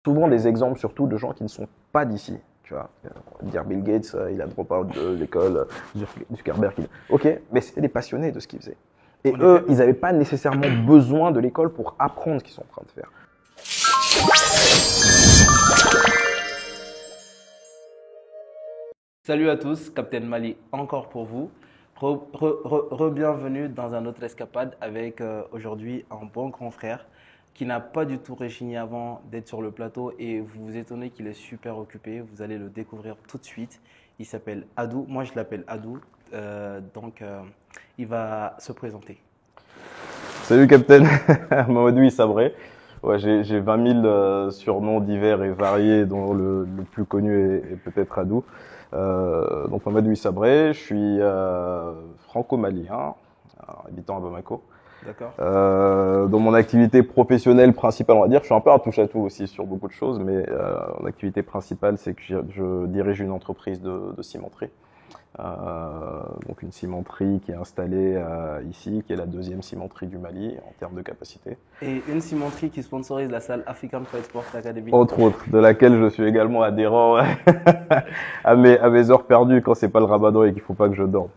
souvent des exemples surtout de gens qui ne sont pas d'ici. Tu vois, dire Bill Gates, il a drop out de l'école, Zuckerberg, ok, mais c'était des passionnés de ce qu'ils faisaient. Et eux, ils n'avaient pas nécessairement besoin de l'école pour apprendre ce qu'ils sont en train de faire. Salut à tous, Captain Mali encore pour vous. Re-bienvenue dans un autre escapade avec aujourd'hui un bon grand frère qui n'a pas du tout rechigné avant d'être sur le plateau et vous vous étonnez qu'il est super occupé. Vous allez le découvrir tout de suite. Il s'appelle Adou. Moi, je l'appelle Adou. Il va se présenter. Salut Captain, Mamadou Issabré. Ouais, j'ai 20 000 surnoms divers et variés, dont le plus connu est peut-être Adou. Donc Mamadou Issabré, je suis franco-malien, habitant à Bamako. D'accord. Dans mon activité professionnelle principale, on va dire, je suis un peu un touche-à-tout aussi sur beaucoup de choses, mais mon activité principale, c'est que je dirige une entreprise de cimenterie. Donc une cimenterie qui est installée ici, qui est la deuxième cimenterie du Mali en termes de capacité. Et une cimenterie qui sponsorise la salle African Fight Sport Academy. Entre autres, de laquelle je suis également adhérent à mes heures perdues quand c'est pas le ramadan et qu'il faut pas que je dorme.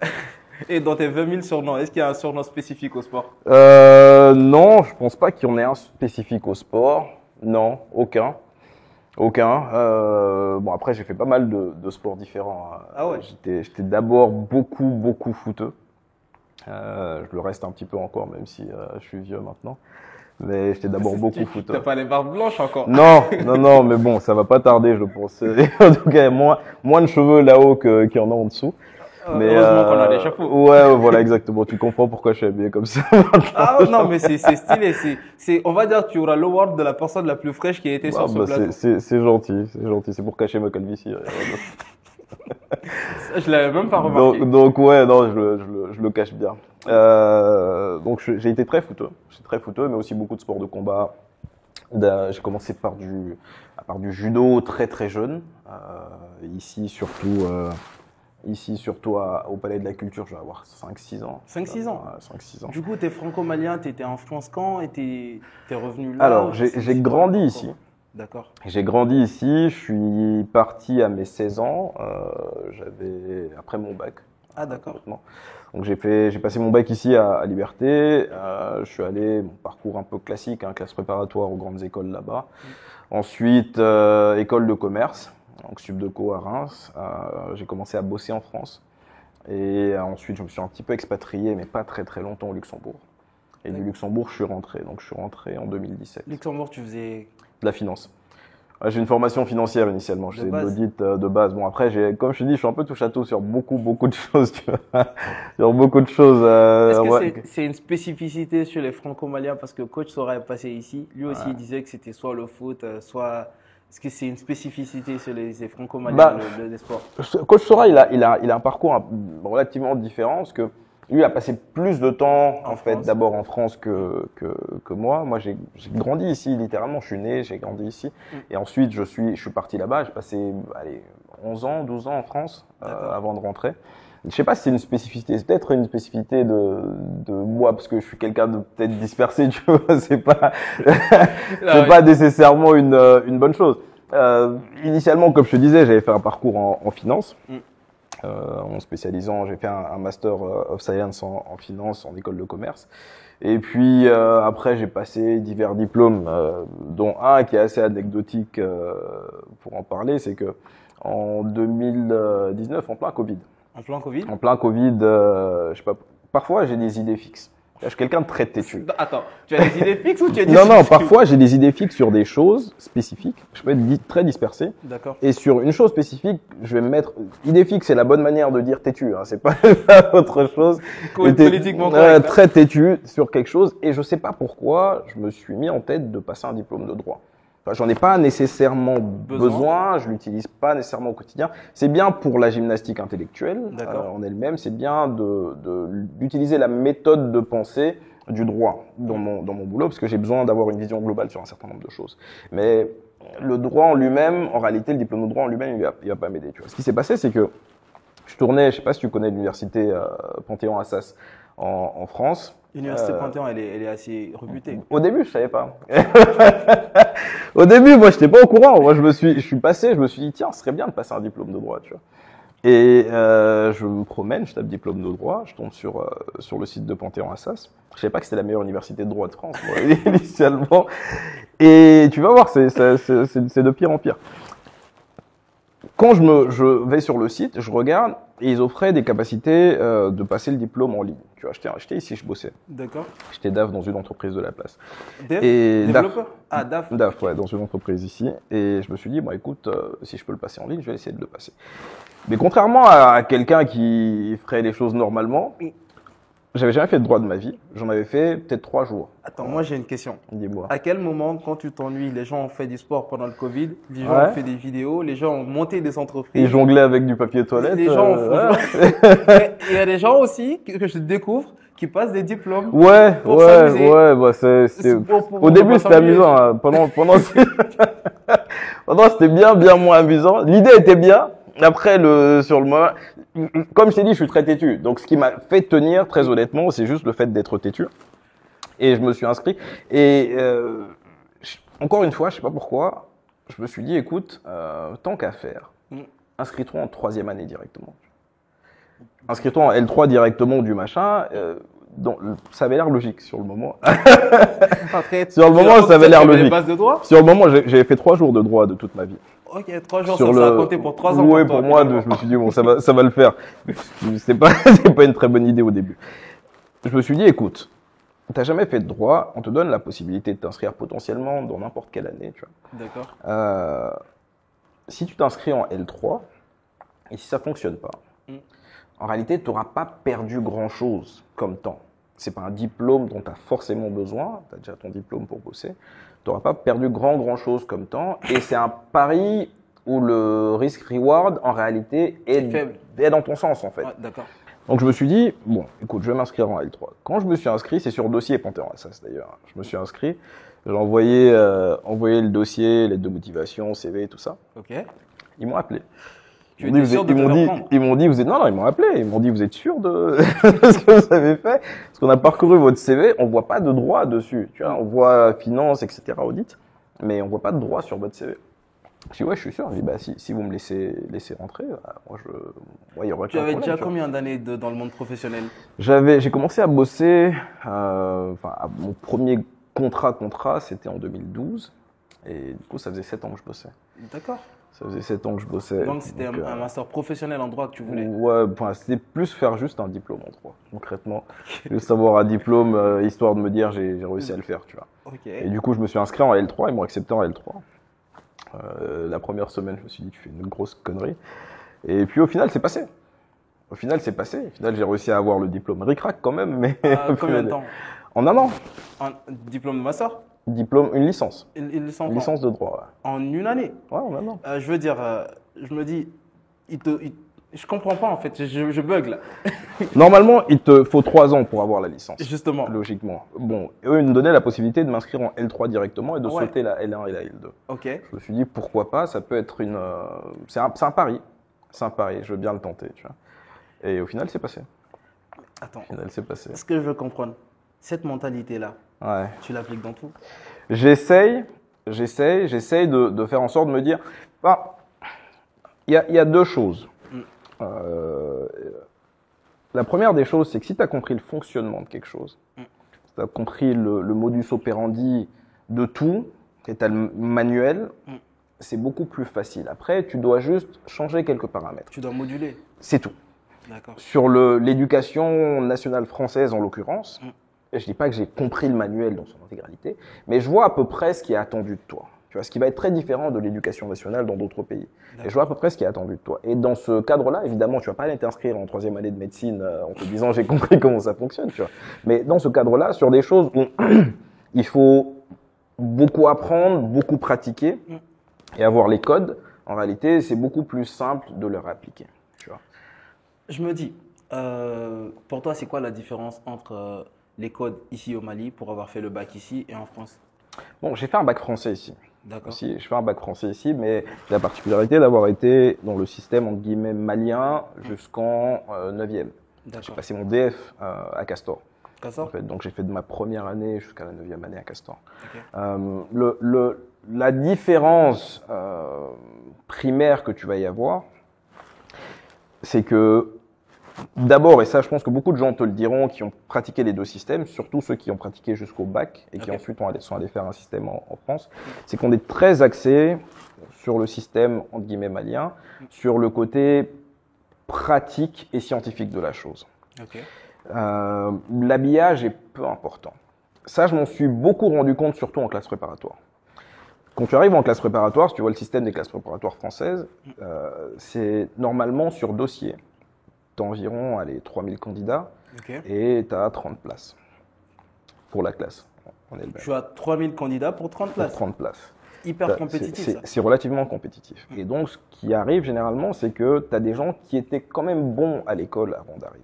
Et dans tes 20 000 surnoms, est-ce qu'il y a un surnom spécifique au sport? Non, je pense pas qu'il y en ait un spécifique au sport. Non, aucun. Bon, après, j'ai fait pas mal de sports différents. Ah ouais. J'étais d'abord beaucoup footeux. Je le reste un petit peu encore, même si je suis vieux maintenant. Mais j'étais d'abord beaucoup footeux. T'as pas les barbes blanches encore? Non, mais bon, ça va pas tarder, je pense. En tout cas, moins de cheveux là-haut qu'il y en a en dessous. Mais heureusement qu'on a des chapeaux. Ouais, voilà, exactement. Tu comprends pourquoi je suis habillé comme ça. Ah non, mais c'est stylé. On va dire, tu auras l'award de la personne la plus fraîche qui a été sur ce plateau. C'est gentil. C'est pour cacher ma calvitie. Je l'avais même pas remarqué. Donc ouais, non, je le cache bien. Donc j'ai été très footeux. J'étais très footeux, mais aussi beaucoup de sports de combat. J'ai commencé par du judo très jeune. Ici surtout au Palais de la Culture, je vais avoir 5-6 ans. 5-6 ans? 5-6 ans. Du coup, t'es franco-malien, t'étais en France quand et t'es revenu là? Alors, j'ai grandi ici. D'accord. J'ai grandi ici, je suis parti à mes 16 ans, après mon bac. Ah d'accord. Donc j'ai passé mon bac ici à Liberté, je suis allé, mon parcours un peu classique, classe préparatoire aux grandes écoles là-bas. Ensuite, école de commerce, donc Subdeco à Reims. J'ai commencé à bosser en France. Et ensuite, je me suis un petit peu expatrié, mais pas très longtemps au Luxembourg. Et du Luxembourg, je suis rentré. Donc je suis rentré en 2017. Luxembourg, tu faisais... De la finance. J'ai une formation financière initialement, je faisais de l'audit de base. Bon après, comme je te dis, je suis un peu touche-à-tout sur beaucoup de choses, tu vois. Sur beaucoup de choses. Est-ce que c'est une spécificité sur les franco-maliens parce que coach Sora est passé ici, lui aussi il disait que c'était soit le foot, soit... Est-ce que c'est une spécificité sur les franco-maliens des sports? Coach Sora, il a un parcours relativement différent parce que lui a passé plus de temps en fait d'abord en France que moi. Moi j'ai grandi ici littéralement, je suis né, j'ai grandi ici et ensuite je suis parti là-bas, j'ai passé 11 ans, 12 ans en France avant de rentrer. Je sais pas si c'est une spécificité, c'est peut-être une spécificité de moi parce que je suis quelqu'un de peut-être dispersé, tu vois, c'est pas nécessairement une bonne chose. Initialement, comme je te disais, j'avais fait un parcours en finance. En spécialisant, j'ai fait un Master of Science en finance en école de commerce. Et puis après, j'ai passé divers diplômes, dont un qui est assez anecdotique pour en parler, c'est que en 2019, en plein Covid. En plein Covid? En plein Covid, je sais pas. Parfois, j'ai des idées fixes. Je suis quelqu'un de très têtu. Attends, tu as des idées fixes ou tu as des Non, parfois j'ai des idées fixes sur des choses spécifiques. Je peux être très dispersé. D'accord. Et sur une chose spécifique, je vais me mettre. Idée fixe, c'est la bonne manière de dire têtu. C'est pas autre chose. Politiquement correct. Très têtu sur quelque chose. Et je sais pas pourquoi, je me suis mis en tête de passer un diplôme de droit. J'en ai pas nécessairement besoin, je l'utilise pas nécessairement au quotidien. C'est bien pour la gymnastique intellectuelle en elle-même, c'est bien d'utiliser la méthode de pensée du droit dans mon boulot, parce que j'ai besoin d'avoir une vision globale sur un certain nombre de choses. Mais le droit en lui-même, en réalité, le diplôme de droit en lui-même, il va pas m'aider. Tu vois. Ce qui s'est passé, c'est que Je tournais, je sais pas si tu connais l'université Panthéon-Assas en France. L'université Panthéon, elle est assez réputée. Au début, je savais pas. Au début, moi, j'étais pas au courant. Moi, je suis passé, je me suis dit, tiens, ce serait bien de passer un diplôme de droit, tu vois. Et je me promène, je tape diplôme de droit, je tombe sur le site de Panthéon-Assas. Je savais pas que c'était la meilleure université de droit de France, moi, initialement. Et tu vas voir, c'est de pire en pire. Quand je vais sur le site, je regarde, et ils offraient des capacités de passer le diplôme en ligne. Tu vois, j'étais ici, je bossais. D'accord. J'étais DAF dans une entreprise de la place. Développeur? Ah, DAF. DAF, ouais, dans une entreprise ici. Et je me suis dit, bon, écoute, si je peux le passer en ligne, je vais essayer de le passer. Mais contrairement à quelqu'un qui ferait les choses normalement, j'avais jamais fait de droit de ma vie. J'en avais fait peut-être 3 jours. Attends, moi j'ai une question. Dis-moi. À quel moment, quand tu t'ennuies, les gens ont fait du sport pendant le Covid, les gens Ouais. ont fait des vidéos, les gens ont monté des entreprises. Et jongler avec du papier toilette. Les gens ouais. Il y a des gens aussi que je découvre qui passent des diplômes. Ouais, Pour s'amuser. bah Pour au début c'était s'amuser. amusant, hein. Pendant c'était bien moins amusant. L'idée était bien. Après sur le moment, comme je t'ai dit, je suis très têtu. Donc ce qui m'a fait tenir, très honnêtement, c'est juste le fait d'être têtu. Et je me suis inscrit. Et encore une fois, je sais pas pourquoi, je me suis dit, écoute, tant qu'à faire, inscris-toi en 3e année directement. Inscris-toi en L3 directement du machin. Donc, ça avait l'air logique sur le moment. Après, Sur le moment, ça avait l'air les logique. bases de droit. Sur le moment, j'avais fait 3 jours de droit de toute ma vie. Ok, 3 jours, ça a compté pour 3 ans. Oui, toi, pour moi, finalement. je me suis dit, bon, ça va le faire. C'est pas une très bonne idée au début. Je me suis dit, écoute, t'as jamais fait de droit, on te donne la possibilité de t'inscrire potentiellement dans n'importe quelle année, tu vois. D'accord. Si tu t'inscris en L3, et si ça fonctionne pas, en réalité, tu n'auras pas perdu grand-chose comme temps. C'est pas un diplôme dont tu as forcément besoin, tu as déjà ton diplôme pour bosser, tu n'auras pas perdu grand-chose comme temps, et c'est un pari où le risk-reward, en réalité, est dans ton sens, en fait. Ouais, d'accord. Donc je me suis dit, bon, écoute, je vais m'inscrire en L3. Quand je me suis inscrit, c'est sur dossier Panthéon-Assas d'ailleurs. Je me suis inscrit, j'ai envoyé le dossier, lettre de motivation, CV, tout ça. Ok. Ils m'ont appelé. Tu étais sûr de te faire prendre? Ils m'ont dit, non, ils m'ont appelé. Ils m'ont dit, vous êtes sûr de ce que vous avez fait? Parce qu'on a parcouru votre CV, on voit pas de droit dessus. Tu vois, on voit finance, etc., audit, mais on voit pas de droit sur votre CV. Je dis, ouais, je suis sûr. Je dis, bah, si vous me laissez rentrer, bah, il y aura Tu aucun avais problème, déjà tu vois. combien d'années dans le monde professionnel? J'ai commencé à bosser, mon premier contrat, c'était en 2012. Et du coup, ça faisait 7 ans que je bossais. D'accord. Ça faisait 7 ans que je bossais. Donc c'était un master professionnel en droit que tu voulais? Ouais, c'était plus faire juste un diplôme en droit, concrètement. Juste avoir un diplôme, histoire de me dire j'ai réussi à le faire, tu vois. Ok. Et du coup, je me suis inscrit en L3, ils m'ont accepté en L3. La première semaine, je me suis dit, tu fais une grosse connerie. Et puis au final, c'est passé. Au final, j'ai réussi à avoir le diplôme ric-rac quand même, mais... Combien de temps? En un an. Un diplôme de master? Diplôme, une licence. Une licence? Une licence de droit, En une année? ouais. Ouais, en un an. Je veux dire, je me dis, je comprends pas en fait, je bug là. Normalement, il te faut 3 ans pour avoir la licence. Justement. Logiquement. Bon, eux, ils me donnaient la possibilité de m'inscrire en L3 directement et de Ouais. sauter la L1 et la L2. Ok. Je me suis dit, pourquoi pas, ça peut être c'est un pari. C'est un pari, je veux bien le tenter, tu vois. Et au final, c'est passé. Attends, Au final, c'est passé. ce que je veux comprendre, cette mentalité-là, Ouais. tu l'appliques dans tout? J'essaye de faire en sorte de me dire, il y a 2 choses. La première des choses, c'est que si tu as compris le fonctionnement de quelque chose, si tu as compris le modus operandi de tout, et tu as le manuel, c'est beaucoup plus facile. Après, tu dois juste changer quelques paramètres. Tu dois moduler. C'est tout. D'accord. Sur l'éducation nationale française, en l'occurrence, je dis pas que j'ai compris le manuel dans son intégralité, mais je vois à peu près ce qui est attendu de toi. Tu vois, ce qui va être très différent de l'éducation nationale dans d'autres pays. Et je vois à peu près ce qui est attendu de toi. Et dans ce cadre-là, évidemment, tu vas pas aller t'inscrire en 3e année de médecine en te disant j'ai compris comment ça fonctionne, tu vois. Mais dans ce cadre-là, sur des choses où il faut beaucoup apprendre, beaucoup pratiquer et avoir les codes, en réalité, c'est beaucoup plus simple de leur appliquer, tu vois. Je me dis, pour toi, c'est quoi la différence entre les codes ici au Mali pour avoir fait le bac ici et en France? Bon, j'ai fait un bac français ici. D'accord. Aussi, je fais un bac français ici, mais j'ai la particularité d'avoir été dans le système entre guillemets malien jusqu'en 9e. J'ai D'accord. passé mon DF à Castor. En Castor? fait, donc j'ai fait de ma première année jusqu'à la 9e année à Castor. Ok. La différence primaire que tu vas y avoir, c'est que d'abord, et ça je pense que beaucoup de gens te le diront qui ont pratiqué les deux systèmes, surtout ceux qui ont pratiqué jusqu'au bac et qui Ok. ensuite sont allés faire un système en France, c'est qu'on est très axé sur le système entre guillemets malien, sur le côté pratique et scientifique de la chose. Ok. L'habillage est peu important. Ça, je m'en suis beaucoup rendu compte, surtout en classe préparatoire. Quand tu arrives en classe préparatoire, si tu vois le système des classes préparatoires françaises, c'est normalement sur dossier. Tu as environ 3000 candidats Ok. et tu as 30 places pour la classe. On est le même. Tu as 3000 candidats pour 30 Pour places. 30 places. Hyper compétitif, ça. C'est relativement compétitif. Et donc, ce qui arrive généralement, c'est que tu as des gens qui étaient quand même bons à l'école avant d'arriver.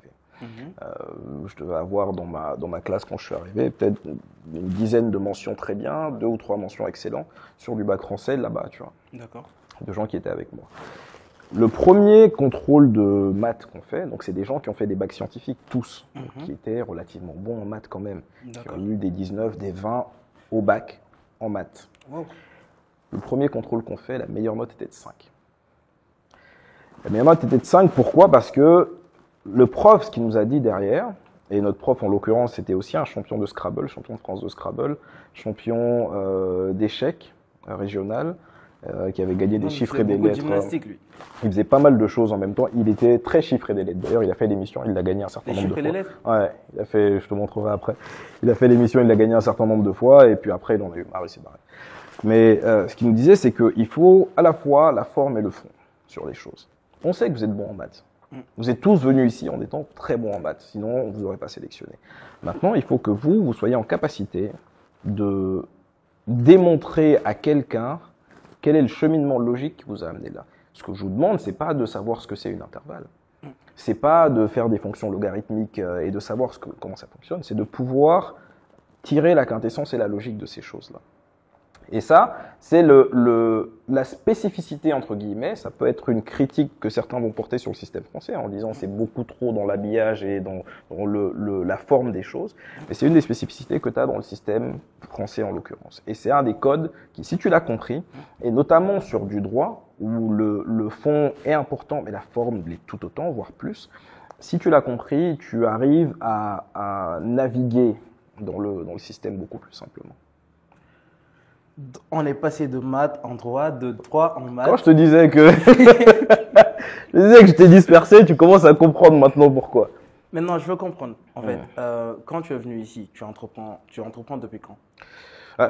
Je devais avoir dans ma classe quand je suis arrivé peut-être une dizaine de mentions très bien, 2 ou 3 mentions excellents sur du bac français là-bas, tu vois, D'accord. de gens qui étaient avec moi. Le premier contrôle de maths qu'on fait, donc c'est des gens qui ont fait des bacs scientifiques tous, donc qui étaient relativement bons en maths quand même, qui D'accord. ont eu des 19, des 20 au bac en maths. Wow. Le premier contrôle qu'on fait, la meilleure note était de 5. La meilleure note était de 5, pourquoi? Parce que le prof, ce qu'il nous a dit derrière, et notre prof en l'occurrence c'était aussi un champion de Scrabble, champion de France de Scrabble, champion d'échecs régional, qui avait gagné des chiffres et des lettres. Il faisait beaucoup de gymnastique, lui. Il faisait pas mal de choses en même temps. Il était très chiffré des lettres. D'ailleurs, il a fait l'émission, il l'a gagné un certain Les nombre de chiffres et fois. les lettres? Ouais, il a fait, je te montrerai après. Il a fait l'émission, il l'a gagné un certain nombre de fois, et puis après, il en a eu marre, il s'est barré. Mais ce qu'il nous disait, c'est qu'il faut à la fois la forme et le fond sur les choses. On sait que vous êtes bon en maths. Vous êtes tous venus ici en étant très bons en maths, sinon on vous aurait pas sélectionné. Maintenant, il faut que vous soyez en capacité de démontrer à quelqu'un quel est le cheminement logique qui vous a amené là. Ce que je vous demande, c'est pas de savoir ce que c'est une intervalle. C'est pas de faire des fonctions logarithmiques et de savoir comment ça fonctionne. C'est de pouvoir tirer la quintessence et la logique de ces choses-là. Et ça, c'est la spécificité, entre guillemets. Ça peut être une critique que certains vont porter sur le système français en disant c'est beaucoup trop dans l'habillage et dans la forme des choses. Mais c'est une des spécificités que tu as dans le système français en l'occurrence. Et c'est un des codes qui, si tu l'as compris, et notamment sur du droit, où le fond est important, mais la forme l'est tout autant, voire plus, si tu l'as compris, tu arrives à naviguer dans le système beaucoup plus simplement. On est passé de maths en droit, de droit en maths. Quand je te disais que je t'ai dispersé, tu commences à comprendre maintenant pourquoi. Maintenant, je veux comprendre. En fait, quand tu es venu ici, tu entreprends depuis quand?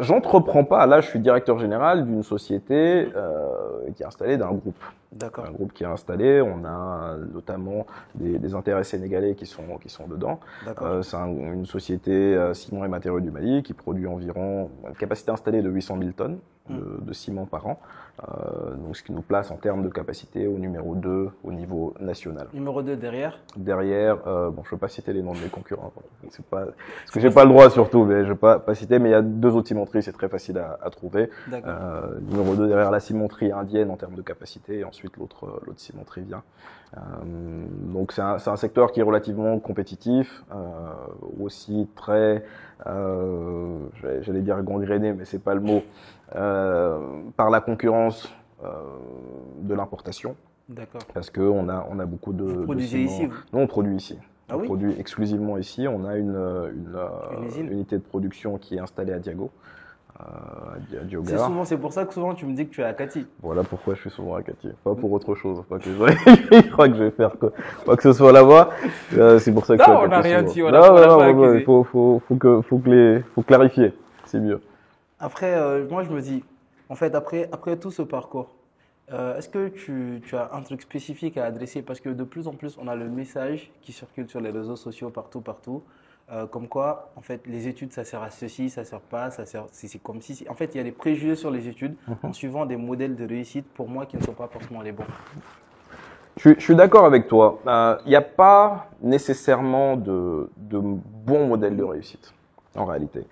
J'entreprends pas. Là, je suis directeur général d'une société qui est installée d'un groupe. D'accord. Un groupe qui est installé. On a notamment des intérêts sénégalais qui sont dedans. C'est une société ciment et matériaux du Mali qui produit environ une capacité installée de 800 000 tonnes de ciment par an. Donc, ce qui nous place en termes de capacité au numéro 2 au niveau national. Numéro 2 derrière? Derrière, bon, je ne veux pas citer les noms de mes concurrents. C'est pas, parce que j'ai pas le droit surtout, mais je ne veux pas citer, mais il y a 2 autres cimenteries, c'est très facile à trouver. Numéro 2 derrière la cimenterie indienne en termes de capacité, et ensuite l'autre cimenterie vient. Donc c'est un secteur qui est relativement compétitif, aussi très, j'allais dire gangréné, mais c'est pas le mot, par la concurrence de l'importation. D'accord. Parce qu'on a beaucoup de. Vous produisez ici? Nous, on produit ici. Ah oui? On produit exclusivement ici. On a une unité de production qui est installée à Diago, à Diogar. C'est pour ça que souvent tu me dis que tu es à Cati. Voilà pourquoi je suis souvent à Cati. Pas pour autre chose. Pas que je crois que je vais faire quoi que ce soit là-bas. C'est pour ça que je suis à Cati. Non, on n'a rien dit. Non, faut clarifier. C'est mieux. Après, moi, je me dis, en fait, après tout ce parcours, est-ce que tu as un truc spécifique à adresser? Parce que de plus en plus, on a le message qui circule sur les réseaux sociaux partout, comme quoi, en fait, les études, ça sert à ceci, ça sert pas, c'est comme si. En fait, il y a des préjugés sur les études en suivant des modèles de réussite, pour moi, qui ne sont pas forcément les bons. Je suis d'accord avec toi. Il n'y a pas nécessairement de bons modèles de réussite. en réalité.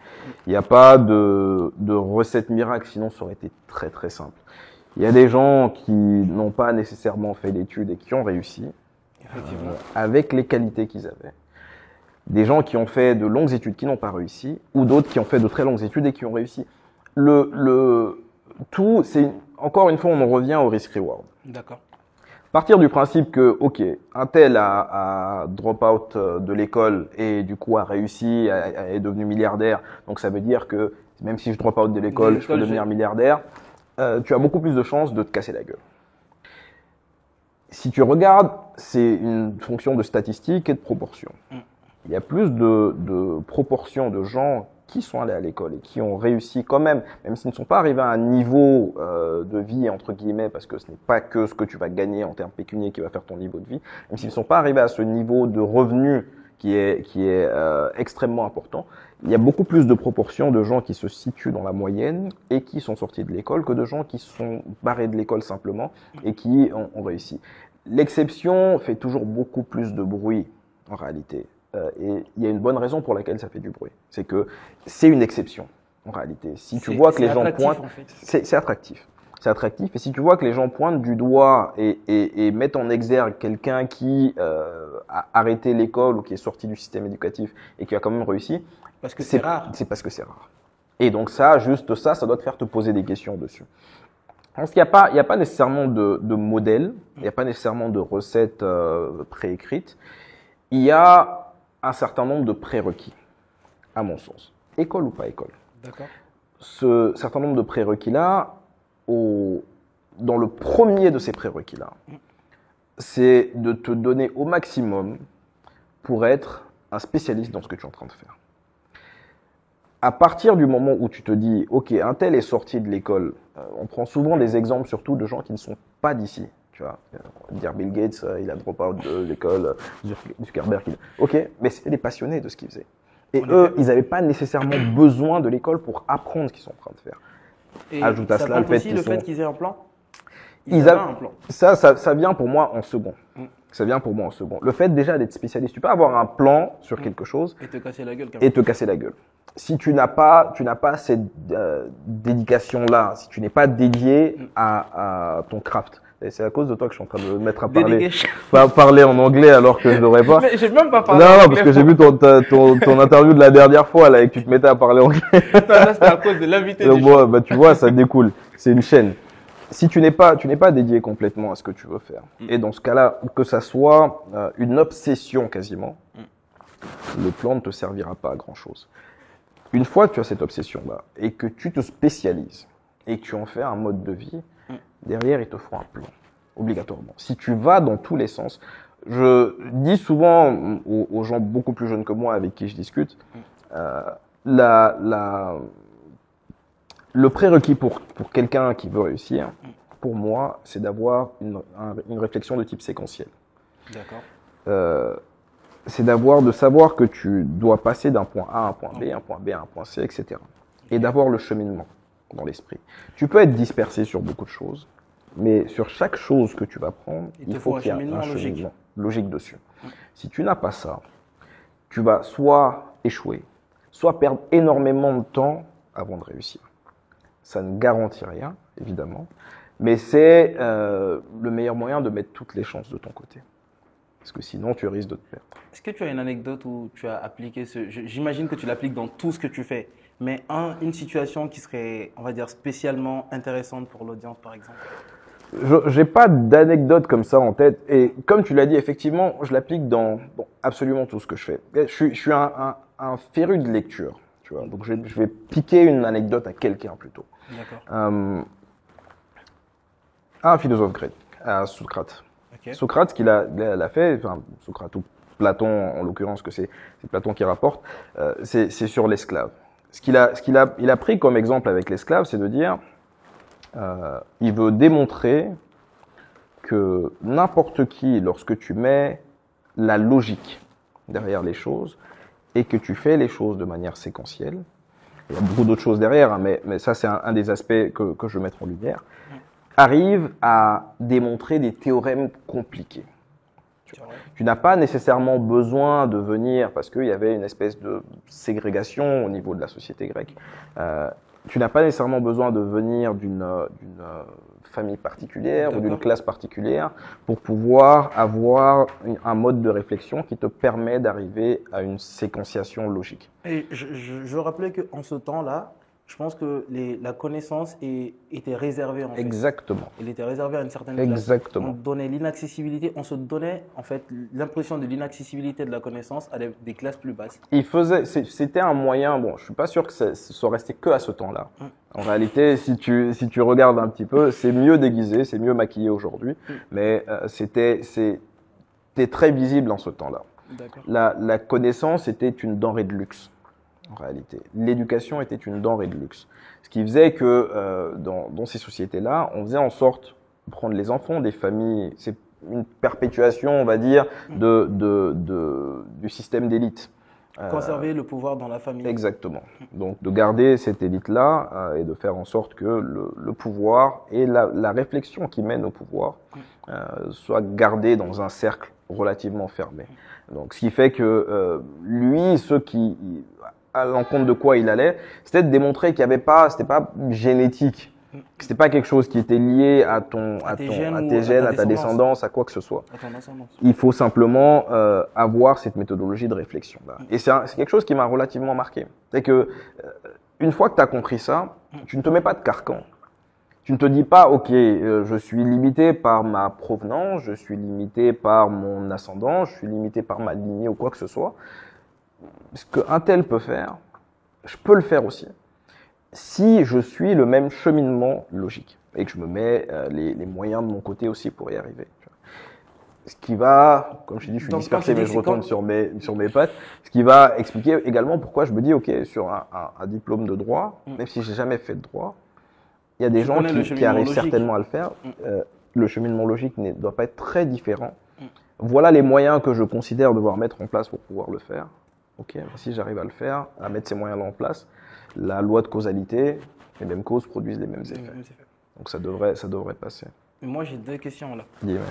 Il n'y a pas de recette miracle, sinon ça aurait été très très simple. Il y a des gens qui n'ont pas nécessairement fait d'études et qui ont réussi, avec les qualités qu'ils avaient. Des gens qui ont fait de longues études qui n'ont pas réussi, ou d'autres qui ont fait de très longues études et qui ont réussi. Tout, c'est encore une fois, on en revient au risk-reward. D'accord. Partir du principe que, ok, un tel a drop out de l'école et du coup a réussi, est devenu milliardaire. Donc ça veut dire que même si je drop out de l'école, je peux devenir milliardaire. Tu as beaucoup plus de chances de te casser la gueule. Si tu regardes, c'est une fonction de statistique et de proportion. Il y a plus de proportion de gens qui sont allés à l'école et qui ont réussi quand même s'ils ne sont pas arrivés à un niveau de vie, entre guillemets, parce que ce n'est pas que ce que tu vas gagner en termes pécuniaires qui va faire ton niveau de vie, même s'ils ne sont pas arrivés à ce niveau de revenu qui est extrêmement important, il y a beaucoup plus de proportions de gens qui se situent dans la moyenne et qui sont sortis de l'école que de gens qui sont barrés de l'école simplement et qui ont réussi. L'exception fait toujours beaucoup plus de bruit, en réalité. Et il y a une bonne raison pour laquelle ça fait du bruit. C'est que c'est une exception, en réalité. Si tu vois que les gens pointent, en fait. c'est attractif. C'est attractif. Et si tu vois que les gens pointent du doigt et mettent en exergue quelqu'un qui a arrêté l'école ou qui est sorti du système éducatif et qui a quand même réussi, parce que c'est rare. C'est parce que c'est rare. Et donc ça, juste ça doit te faire te poser des questions dessus. Parce qu'il n'y a pas nécessairement de modèle, il n'y a pas nécessairement de recettes préécrites. Il y a un certain nombre de prérequis, à mon sens. École ou pas école. D'accord. Ce certain nombre de prérequis-là, dans le premier de ces prérequis-là, c'est de te donner au maximum pour être un spécialiste dans ce que tu es en train de faire. À partir du moment où tu te dis, ok, un tel est sorti de l'école, on prend souvent des exemples surtout de gens qui ne sont pas d'ici. Tu vois, dire Bill Gates, il a drop out de l'école, Zuckerberg, ok, mais c'était des passionnés de ce qu'ils faisaient. Et eux, ils n'avaient pas nécessairement besoin de l'école pour apprendre ce qu'ils sont en train de faire. Et ajoute à cela le fait qu'ils aient un plan. Ils avaient un plan. Ça vient pour moi en second. Ça vient pour moi en second. Le fait déjà d'être spécialiste, tu peux avoir un plan sur quelque chose et te casser la gueule. Et te casser la gueule. Si tu n'as pas cette dédication-là, si tu n'es pas dédié à ton craft. Et c'est à cause de toi que je suis en train de me mettre à parler en anglais alors que je ne devrais pas. Mais j'ai même pas parlé. Non, parce que j'ai vu ton interview de la dernière fois là et que tu te mettais à parler anglais. Là, c'était à cause de l'invité. Donc, bah, tu vois, ça découle. C'est une chaîne. Si tu n'es pas dédié complètement à ce que tu veux faire, et dans ce cas-là, que ça soit une obsession quasiment, le plan ne te servira pas à grand-chose. Une fois que tu as cette obsession-là et que tu te spécialises et que tu en fais un mode de vie, derrière, il te faut un plan, obligatoirement. Si tu vas dans tous les sens, je dis souvent aux gens beaucoup plus jeunes que moi avec qui je discute, le prérequis pour quelqu'un qui veut réussir, pour moi, c'est d'avoir une réflexion de type séquentiel. D'accord. C'est de savoir que tu dois passer d'un point A à un point B, un point B à un point C, etc. Et d'avoir le cheminement dans l'esprit. Tu peux être dispersé sur beaucoup de choses, mais sur chaque chose que tu vas prendre, il faut qu'il y ait un cheminement logique dessus. Si tu n'as pas ça, tu vas soit échouer, soit perdre énormément de temps avant de réussir. Ça ne garantit rien, évidemment, mais c'est le meilleur moyen de mettre toutes les chances de ton côté. Parce que sinon, tu risques de te perdre. Est-ce que tu as une anecdote où tu as appliqué j'imagine que tu l'appliques dans tout ce que tu fais, mais une situation qui serait, on va dire, spécialement intéressante pour l'audience, par exemple? J'ai pas d'anecdote comme ça en tête. Et comme tu l'as dit, effectivement, je l'applique dans absolument tout ce que je fais. Je suis un féru de lecture. Tu vois, donc je vais piquer une anecdote à quelqu'un plutôt. D'accord. Un philosophe grec, Socrate. Okay. Socrate, ce qu'il a fait, enfin Socrate ou Platon en l'occurrence, que c'est Platon qui rapporte, c'est sur l'esclave. Il a pris comme exemple avec l'esclave, c'est de dire, il veut démontrer que n'importe qui, lorsque tu mets la logique derrière les choses et que tu fais les choses de manière séquentielle, il y a beaucoup d'autres choses derrière, hein, mais ça c'est un des aspects que je veux mettre en lumière, arrive à démontrer des théorèmes compliqués. Tu n'as pas nécessairement besoin de venir, parce qu'il y avait une espèce de ségrégation au niveau de la société grecque. Tu n'as pas nécessairement besoin de venir d'une famille particulière ou d'une classe particulière pour pouvoir avoir un mode de réflexion qui te permet d'arriver à une séquenciation logique. Et je veux rappeler qu'en ce temps-là, je pense que la connaissance était réservée en fait. Exactement. Elle était réservée à une certaine classe. Exactement. On donnait l'inaccessibilité, on se donnait en fait l'impression de l'inaccessibilité de la connaissance à des classes plus basses. C'était un moyen, bon, je suis pas sûr que ça soit resté que à ce temps-là. En réalité, si tu regardes un petit peu, c'est mieux déguisé, c'est mieux maquillé aujourd'hui, mais c'était très visible en ce temps-là. La connaissance était une denrée de luxe. En réalité, l'éducation était une denrée de luxe. Ce qui faisait que dans ces sociétés-là, on faisait en sorte de prendre les enfants des familles. C'est une perpétuation, on va dire, du système d'élite. Conserver le pouvoir dans la famille. Exactement. Donc de garder cette élite-là et de faire en sorte que le pouvoir et la réflexion qui mène au pouvoir soient gardés dans un cercle relativement fermé. Donc ce qui fait que lui, à l'encontre de quoi il allait, c'était de démontrer qu'il y avait pas, c'était pas génétique, que c'était pas quelque chose qui était lié à tes gènes, à ta descendance, à quoi que ce soit. Il faut simplement avoir cette méthodologie de réflexion là. Et c'est quelque chose qui m'a relativement marqué. C'est que une fois que tu as compris ça, tu ne te mets pas de carcan. Tu ne te dis pas, ok, je suis limité par ma provenance, je suis limité par mon ascendant, je suis limité par ma lignée ou quoi que ce soit. Ce qu'un tel peut faire, je peux le faire aussi. Si je suis le même cheminement logique et que je me mets les moyens de mon côté aussi pour y arriver. Ce qui va, comme je t'ai dit, je suis dispersé mais je retourne sur mes pattes, ce qui va expliquer également pourquoi je me dis, ok, sur un diplôme de droit, même si j'ai jamais fait de droit, il y a des gens qui arrivent certainement à le faire. Le cheminement logique ne doit pas être très différent. Voilà les moyens que je considère devoir mettre en place pour pouvoir le faire. Ok, si j'arrive à le faire, à mettre ces moyens-là en place, la loi de causalité, les mêmes causes produisent les mêmes effets. Donc ça devrait passer. Mais moi j'ai deux questions là. Dis-moi.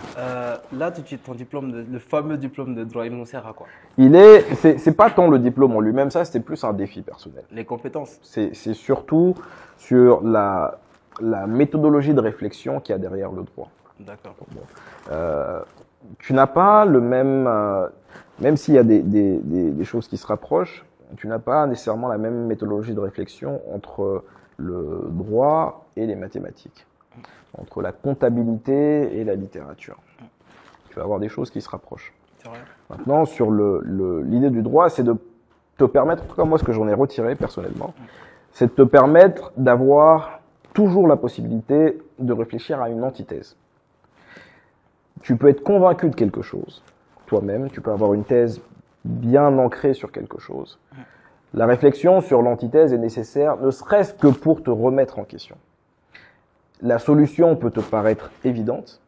Là tout de suite, ton diplôme, le fameux diplôme de droit, il nous sert à quoi? C'est pas tant le diplôme en lui-même, ça c'était plus un défi personnel. Les compétences. C'est surtout sur la méthodologie de réflexion qu'il y a derrière le droit. D'accord. Bon. Tu n'as pas le même, même s'il y a des choses qui se rapprochent, tu n'as pas nécessairement la même méthodologie de réflexion entre le droit et les mathématiques, entre la comptabilité et la littérature. Tu vas avoir des choses qui se rapprochent. C'est vrai. Maintenant, sur l'idée du droit, c'est de te permettre, en tout cas moi ce que j'en ai retiré personnellement, c'est de te permettre d'avoir toujours la possibilité de réfléchir à une antithèse. Tu peux être convaincu de quelque chose, toi-même, tu peux avoir une thèse bien ancrée sur quelque chose. La réflexion sur l'antithèse est nécessaire, ne serait-ce que pour te remettre en question. La solution peut te paraître évidente,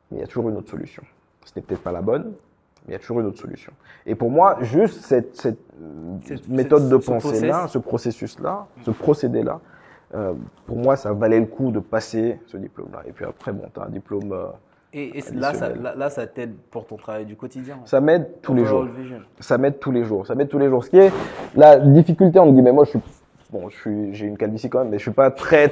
mais il y a toujours une autre solution. Ce n'est peut-être pas la bonne, mais il y a toujours une autre solution. Et pour moi, juste cette méthode de pensée-là, ce processus-là, ce procédé-là, pour moi, ça valait le coup de passer ce diplôme-là. Et puis après, bon, tu as un diplôme... Et là, ça t'aide pour ton travail du quotidien. Ça m'aide tous les jours. Ça m'aide tous les jours. Ça m'aide tous les jours. Ce qui est la difficulté, entre guillemets, moi, j'ai une calvitie quand même, mais je suis pas très.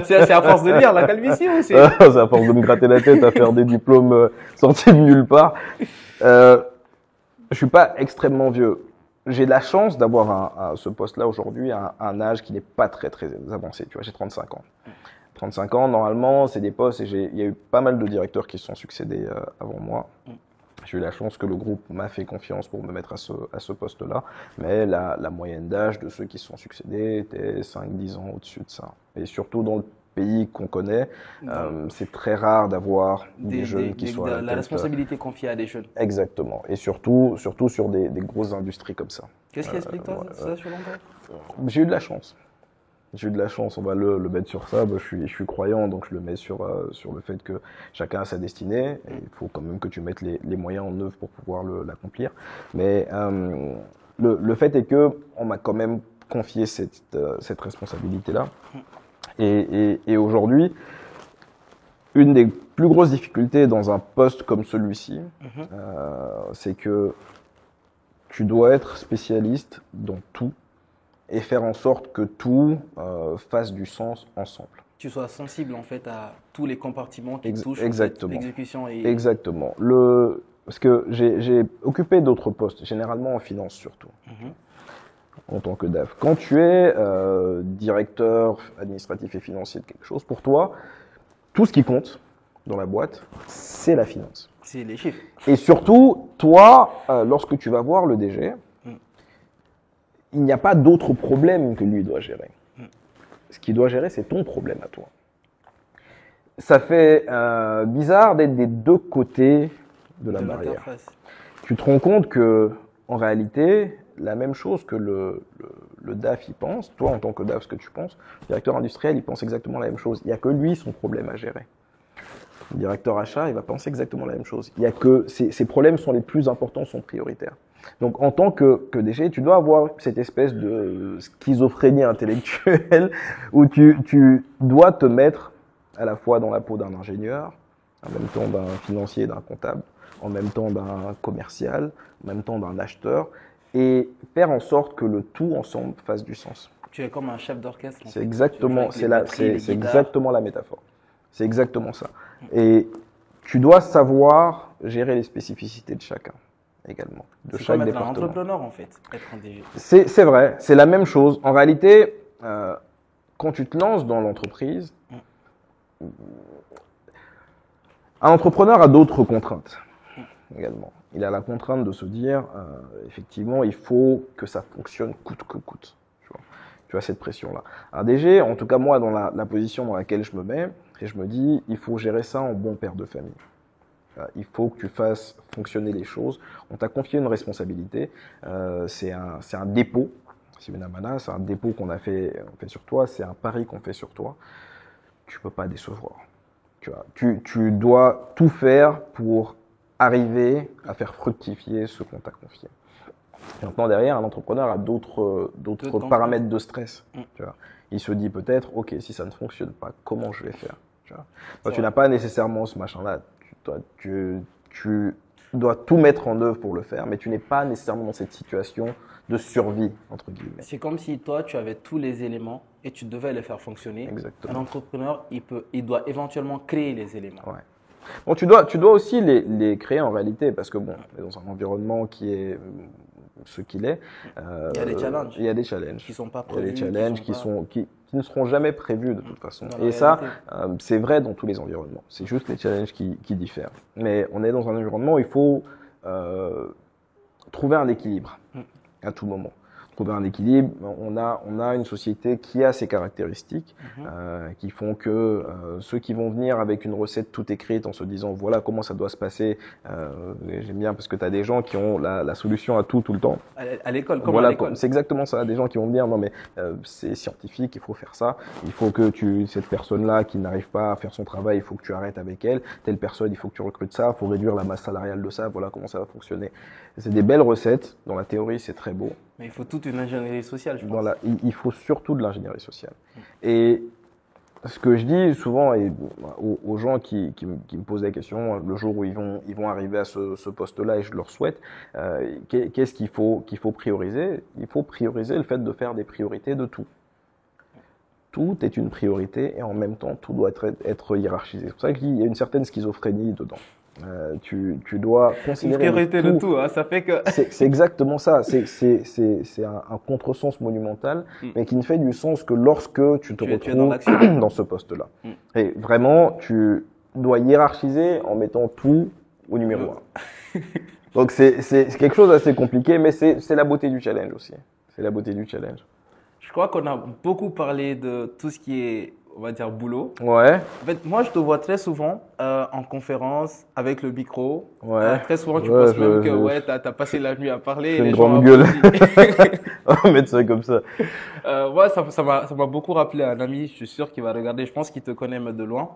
C'est à force de lire la calvitie ou c'est à force de me gratter la tête à faire des diplômes sortis de nulle part. Je suis pas extrêmement vieux. J'ai la chance d'avoir à ce poste-là aujourd'hui à un âge qui n'est pas très avancé. Tu vois, j'ai 35 ans. 35 ans, normalement, c'est des postes, et il y a eu pas mal de directeurs qui se sont succédés avant moi. J'ai eu la chance que le groupe m'a fait confiance pour me mettre à ce poste-là, mais la moyenne d'âge de ceux qui se sont succédés était 5-10 ans au-dessus de ça. Et surtout dans le pays qu'on connaît, c'est très rare d'avoir des jeunes qui soient à la tête. La responsabilité confiée à des jeunes. Exactement, et surtout sur des grosses industries comme ça. Qu'est-ce qui explique toi ça sur longtemps? J'ai eu de la chance. J'ai eu de la chance, on va le mettre sur ça. Moi, je suis croyant, donc je le mets sur le fait que chacun a sa destinée. Et il faut quand même que tu mettes les moyens en œuvre pour pouvoir l'accomplir. Mais le fait est que on m'a quand même confié cette responsabilité-là. Et aujourd'hui, une des plus grosse difficulté dans un poste comme celui-ci, c'est que tu dois être spécialiste dans tout et faire en sorte que tout fasse du sens ensemble. Tu sois sensible en fait à tous les compartiments qui touchent exactement. L'exécution. Exactement. Parce que j'ai occupé d'autres postes, généralement en finance surtout, en tant que DAF. Quand tu es directeur administratif et financier de quelque chose, pour toi, tout ce qui compte dans la boîte, c'est la finance. C'est les chiffres. Et surtout, toi, lorsque tu vas voir le DG, il n'y a pas d'autre problème que lui doit gérer. Ce qu'il doit gérer, c'est ton problème à toi. Ça fait bizarre d'être des deux côtés de la barrière. Tu te rends compte que, en réalité, la même chose que le DAF y pense, toi en tant que DAF, ce que tu penses, le directeur industriel, il pense exactement la même chose. Il n'y a que lui son problème à gérer. Le directeur achat, il va penser exactement la même chose. Il y a que ses problèmes sont les plus importants, sont prioritaires. Donc, en tant que DG, tu dois avoir cette espèce de schizophrénie intellectuelle où tu dois te mettre à la fois dans la peau d'un ingénieur, en même temps d'un financier et d'un comptable, en même temps d'un commercial, en même temps d'un acheteur, et faire en sorte que le tout ensemble fasse du sens. Tu es comme un chef d'orchestre. C'est exactement, c'est exactement la métaphore. C'est exactement ça. Et tu dois savoir gérer les spécificités de chacun également, de chaque département. C'est comme être un entrepreneur en fait, être un DG. C'est vrai, c'est la même chose. En réalité, quand tu te lances dans l'entreprise, un entrepreneur a d'autres contraintes également. Il a la contrainte de se dire, effectivement, il faut que ça fonctionne coûte que coûte. Tu as cette pression-là. Un DG, en tout cas moi, dans la position dans laquelle je me mets, et je me dis, il faut gérer ça en bon père de famille. Il faut que tu fasses fonctionner les choses. On t'a confié une responsabilité. C'est un dépôt. C'est une amana, c'est un dépôt qu'on a fait sur toi. C'est un pari qu'on fait sur toi. Tu peux pas décevoir. Tu dois tout faire pour arriver à faire fructifier ce qu'on t'a confié. Et maintenant, derrière, un entrepreneur a d'autres paramètres de stress. Tu vois. Il se dit peut-être, ok, si ça ne fonctionne pas, comment je vais faire? Tu n'as pas nécessairement ce machin-là. Tu dois tout mettre en œuvre pour le faire, mais tu n'es pas nécessairement dans cette situation de survie, entre guillemets. C'est comme si toi, tu avais tous les éléments et tu devais les faire fonctionner. Exactement. Un entrepreneur, il doit éventuellement créer les éléments. Ouais. Bon, tu dois aussi les créer en réalité, parce que bon, on est dans un environnement qui est ce qu'il est. Il y a des challenges. Il y a des challenges. Qui sont pas prévus. Il y a des challenges qui ne seront jamais prévus de toute façon. Et ça, c'est vrai dans tous les environnements. C'est juste les challenges qui diffèrent. Mais on est dans un environnement où il faut trouver un équilibre à tout moment. Trouver un équilibre. On a une société qui a ses caractéristiques, qui font que ceux qui vont venir avec une recette toute écrite en se disant voilà comment ça doit se passer, j'aime bien parce que tu as des gens qui ont la solution à tout le temps. À l'école, comme voilà, à l'école. C'est exactement ça. Des gens qui vont me dire non mais c'est scientifique, il faut faire ça. Il faut que cette personne-là qui n'arrive pas à faire son travail, il faut que tu arrêtes avec elle. Telle personne, il faut que tu recrutes ça, il faut réduire la masse salariale de ça. Voilà comment ça va fonctionner. C'est des belles recettes. Dans la théorie, c'est très beau. Mais il faut toute une ingénierie sociale, je pense. Il faut surtout de l'ingénierie sociale. Et ce que je dis souvent aux gens qui me posent la question, le jour où ils vont arriver à ce poste-là, et je leur souhaite, qu'est-ce qu'il faut prioriser? Il faut prioriser le fait de faire des priorités de tout. Tout est une priorité et en même temps, tout doit être hiérarchisé. C'est pour ça qu'il y a une certaine schizophrénie dedans. Tu dois considérer une priorité de tout, hein, ça fait que c'est exactement ça. C'est un contresens monumental, mais qui ne fait du sens que lorsque tu te retrouves dans ce poste-là. Et vraiment, tu dois hiérarchiser en mettant tout au numéro 1. Donc c'est quelque chose d'assez compliqué, mais c'est la beauté du challenge aussi. C'est la beauté du challenge. Je crois qu'on a beaucoup parlé de tout ce qui est, on va dire, boulot. Ouais. En fait, moi, je te vois très souvent en conférence avec le micro. Ouais. Très souvent, tu penses même que tu as passé la nuit à parler. C'est une grande gueule. On va mettre ça comme ça. Ça m'a beaucoup rappelé un ami, je suis sûr qu'il va regarder, je pense qu'il te connaît mais de loin.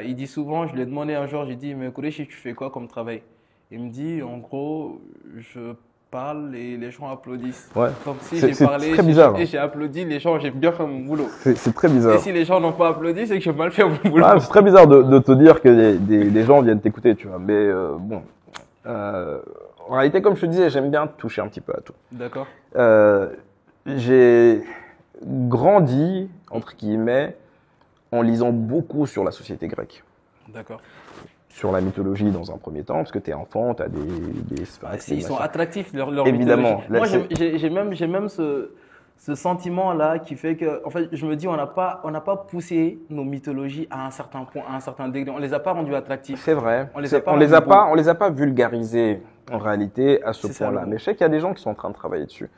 Il dit souvent, je lui ai demandé un jour, j'ai dit, mais Kourechi, tu fais quoi comme travail? Il me dit, en gros, je parle et les gens applaudissent. Ouais. Donc si C'est j'ai parlé très bizarre. et j'ai applaudi, les gens, j'ai bien fait mon boulot. C'est très Et bizarre. si les gens n'ont pas applaudi, c'est que j'ai mal fait mon boulot. Ah, c'est très bizarre de te dire que des gens viennent t'écouter, tu vois. Mais bon, en réalité, comme je te disais, j'aime bien toucher un petit peu à tout. D'accord. J'ai grandi, entre guillemets, en lisant beaucoup sur la société grecque. D'accord. Sur la mythologie dans un premier temps, parce que tu es enfant, tu as des sphinx, Ils des sont machins. attractifs, leur Évidemment. mythologie. Moi, Là, j'ai même ce sentiment-là qui fait que, en fait, je me dis, on n'a pas poussé nos mythologies à un certain point, à un certain degré. On les a pas rendus attractifs. c'est vrai. On les a pas On les a rendus beaux. pas vulgarisés en réalité à ce C'est ça, point-là. le mot. Mais je sais qu'il y a des gens qui sont en train de travailler dessus.